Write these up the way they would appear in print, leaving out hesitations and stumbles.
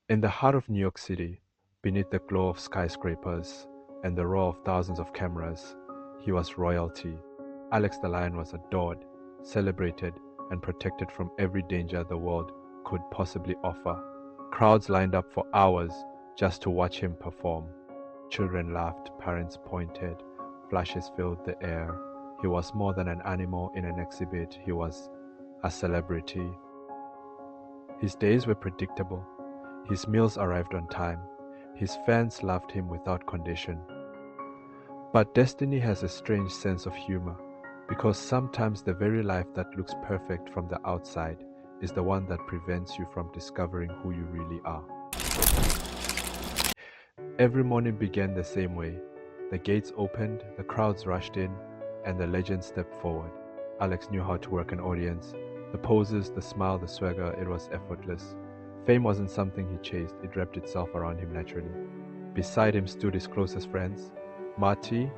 In the heart of New York City, beneath the glow of skyscrapers and the roar of thousands of cameras, he was royalty. Alex the Lion was adored, celebrated, and protected from every danger the world could possibly offer. Crowds lined up for hours just to watch him perform. Children laughed, parents pointed, flashes filled the air. He was more than an animal in an exhibit, he was a celebrity. His days were predictable. His meals arrived on time. His fans loved him without condition. But destiny has a strange sense of humor, because sometimes the very life that looks perfect from the outside is the one that prevents you from discovering who you really are. Every morning began the same way. The gates opened, the crowds rushed in, and the legend stepped forward. Alex knew how to work an audience. The poses, the smile, the swagger, it was effortless. Fame wasn't something he chased, it wrapped itself around him naturally. Beside him stood his closest friends, Marty,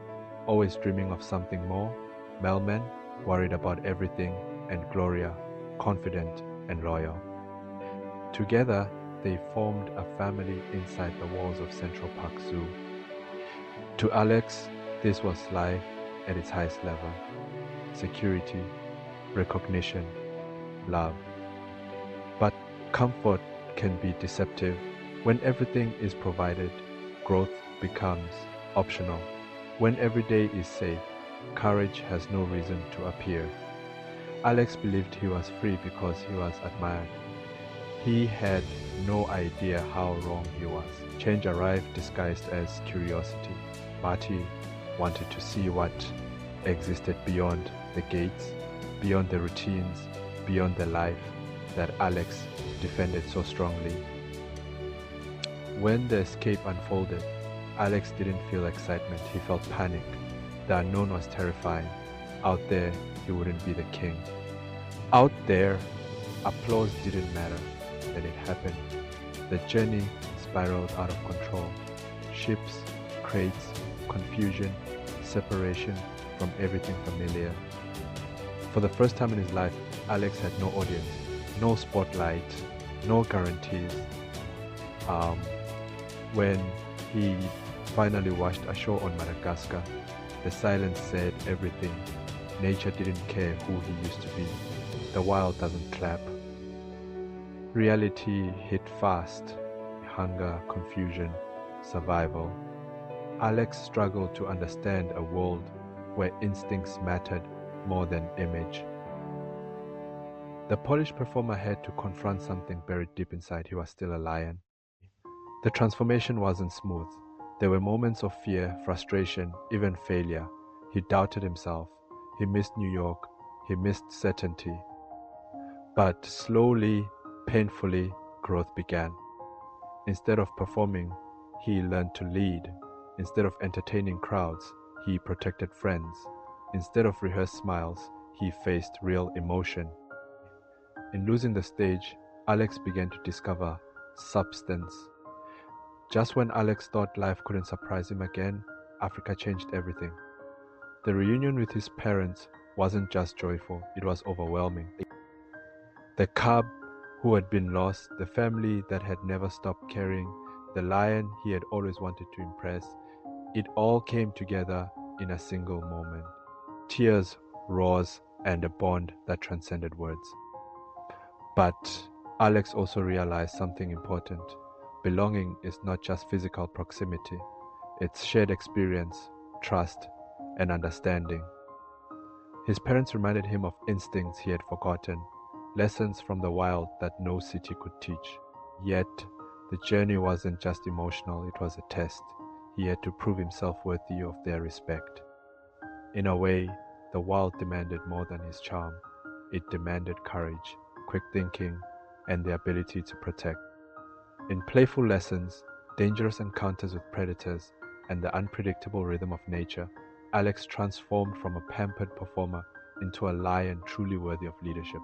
always dreaming of something more, Melman, worried about everything, and Gloria, confident and loyal. Together, they formed a family inside the walls of Central Park Zoo. To Alex, this was life at its highest level. Security, recognition, love. But comfort can be deceptive. When everything is provided, growth becomes optional. When every day is safe, courage has no reason to appear. Alex believed he was free because he was admired. He had no idea how wrong he was. Change arrived disguised as curiosity. Marty wanted to see what existed beyond the gates, beyond the routines, beyond the life that Alex defended so strongly. When the escape unfolded, Alex didn't feel excitement, he felt panic. The unknown was terrifying. Out there, he wouldn't be the king. Out there, applause didn't matter. Then it happened. The journey spiraled out of control. Ships, crates, confusion, separation from everything familiar. For the first time in his life, Alex had no audience, no spotlight, no guarantees. When he finally watched a show on Madagascar, the silence said everything. Nature didn't care who he used to be. The wild doesn't clap. Reality hit fast. Hunger, confusion, survival. Alex struggled to understand a world where instincts mattered more than image. The polished performer had to confront something buried deep inside. He was still a lion. The transformation wasn't smooth. There were moments of fear, frustration, even failure. He doubted himself. He missed New York. He missed certainty. But slowly, painfully, growth began. Instead of performing, he learned to lead. Instead of entertaining crowds, he protected friends. Instead of rehearsed smiles, he faced real emotion. In losing the stage, Alex began to discover substance. Just when Alex thought life couldn't surprise him again, Africa changed everything. The reunion with his parents wasn't just joyful, it was overwhelming. The cub who had been lost, the family that had never stopped caring, the lion he had always wanted to impress, it all came together in a single moment. Tears, roars, and a bond that transcended words. But Alex also realized something important. Belonging is not just physical proximity, it's shared experience, trust, and understanding. His parents reminded him of instincts he had forgotten, lessons from the wild that no city could teach. Yet, the journey wasn't just emotional, it was a test. He had to prove himself worthy of their respect. In a way, the wild demanded more than his charm. It demanded courage, quick thinking, and the ability to protect. In playful lessons, dangerous encounters with predators, and the unpredictable rhythm of nature, Alex transformed from a pampered performer into a lion truly worthy of leadership.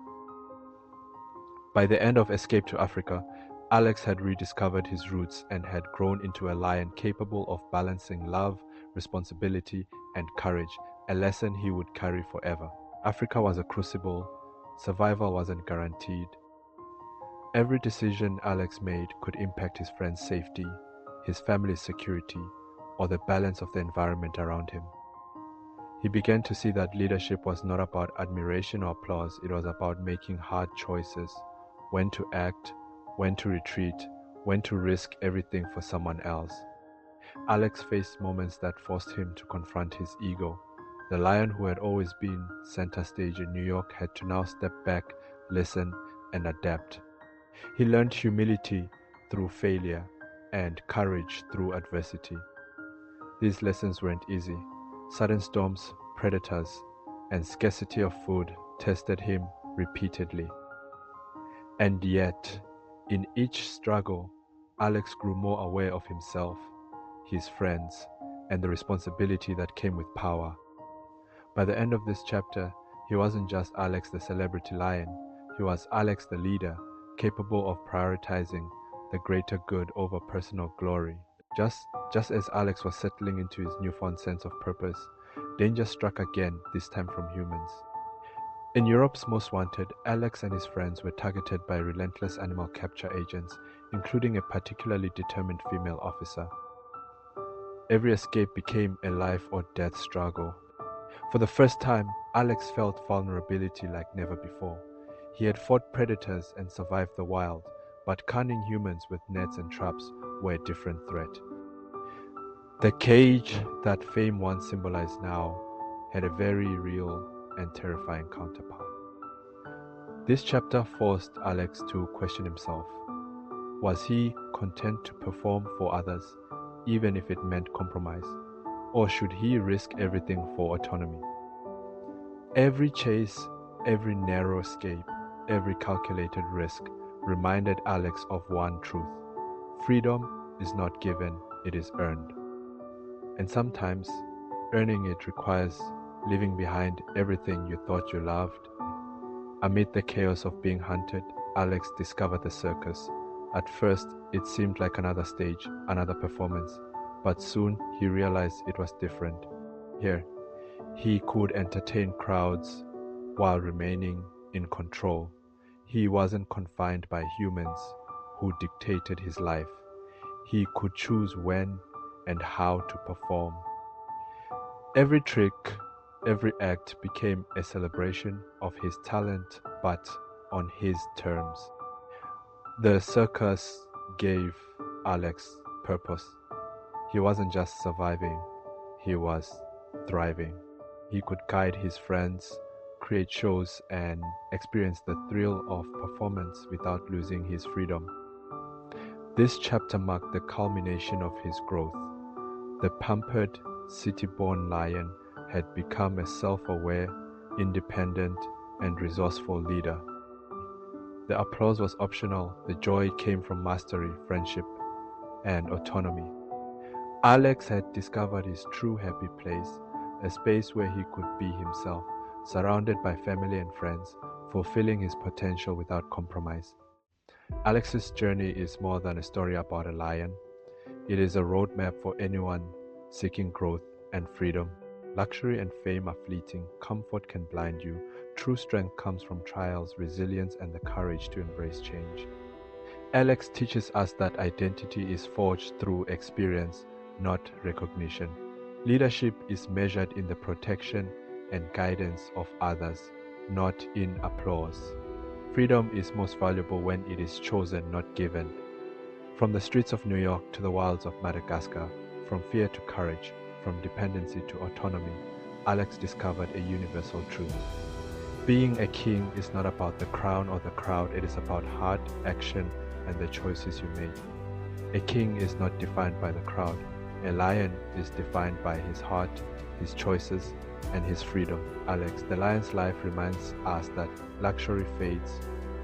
By the end of Escape to Africa, Alex had rediscovered his roots and had grown into a lion capable of balancing love, responsibility, and courage, a lesson he would carry forever. Africa was a crucible, survival wasn't guaranteed, Every decision Alex made could impact his friend's safety, his family's security, or the balance of the environment around him. He began to see that leadership was not about admiration or applause, it was about making hard choices, when to act, when to retreat, when to risk everything for someone else. Alex faced moments that forced him to confront his ego. The lion who had always been center stage in New York had to now step back, listen, and adapt. He learned humility through failure and courage through adversity. These lessons weren't easy. Sudden storms, predators, and scarcity of food tested him repeatedly. And yet, in each struggle, Alex grew more aware of himself, his friends, and the responsibility that came with power. By the end of this chapter, he wasn't just Alex the celebrity lion, he was Alex the leader, capable of prioritizing the greater good over personal glory. Just as Alex was settling into his newfound sense of purpose, danger struck again, this time from humans. In Europe's Most Wanted, Alex and his friends were targeted by relentless animal capture agents, including a particularly determined female officer. Every escape became a life or death struggle. For the first time, Alex felt vulnerability like never before. He had fought predators and survived the wild, but cunning humans with nets and traps were a different threat. The cage that fame once symbolized now had a very real and terrifying counterpart. This chapter forced Alex to question himself. Was he content to perform for others, even if it meant compromise? Or should he risk everything for autonomy? Every chase, every narrow escape, every calculated risk reminded Alex of one truth. Freedom is not given, it is earned. And sometimes, earning it requires leaving behind everything you thought you loved. Amid the chaos of being hunted, Alex discovered the circus. At first, it seemed like another stage, another performance, but soon he realized it was different. Here, he could entertain crowds while remaining in control. He wasn't confined by humans who dictated his life. He could choose when and how to perform. Every trick, every act became a celebration of his talent, but on his terms. The circus gave Alex purpose. He wasn't just surviving, he was thriving. He could guide his friends, create shows, and experience the thrill of performance without losing his freedom. This chapter marked the culmination of his growth. The pampered, city-born lion had become a self-aware, independent, and resourceful leader. The applause was optional, the joy came from mastery, friendship, and autonomy. Alex had discovered his true happy place, a space where he could be himself, surrounded by family and friends, fulfilling his potential without compromise. Alex's journey is more than a story about a lion. It is a roadmap for anyone seeking growth and freedom. Luxury and fame are fleeting. Comfort can blind you. True strength comes from trials, resilience, and the courage to embrace change. Alex teaches us that identity is forged through experience, not recognition. Leadership is measured in the protection and guidance of others, not in applause. Freedom is most valuable when it is chosen, not given. From the streets of New York to the wilds of Madagascar, from fear to courage, from dependency to autonomy, Alex discovered a universal truth. Being a king is not about the crown or the crowd, it is about heart, action, and the choices you make. A king is not defined by the crowd. A lion is defined by his heart, his choices, and his freedom. Alex, the lion's life reminds us that luxury fades,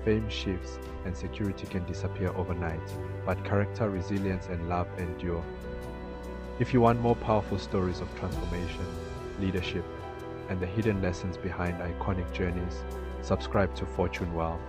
fame shifts, and security can disappear overnight, but character, resilience, and love endure. If you want more powerful stories of transformation, leadership, and the hidden lessons behind iconic journeys, subscribe to Fortune Wealth.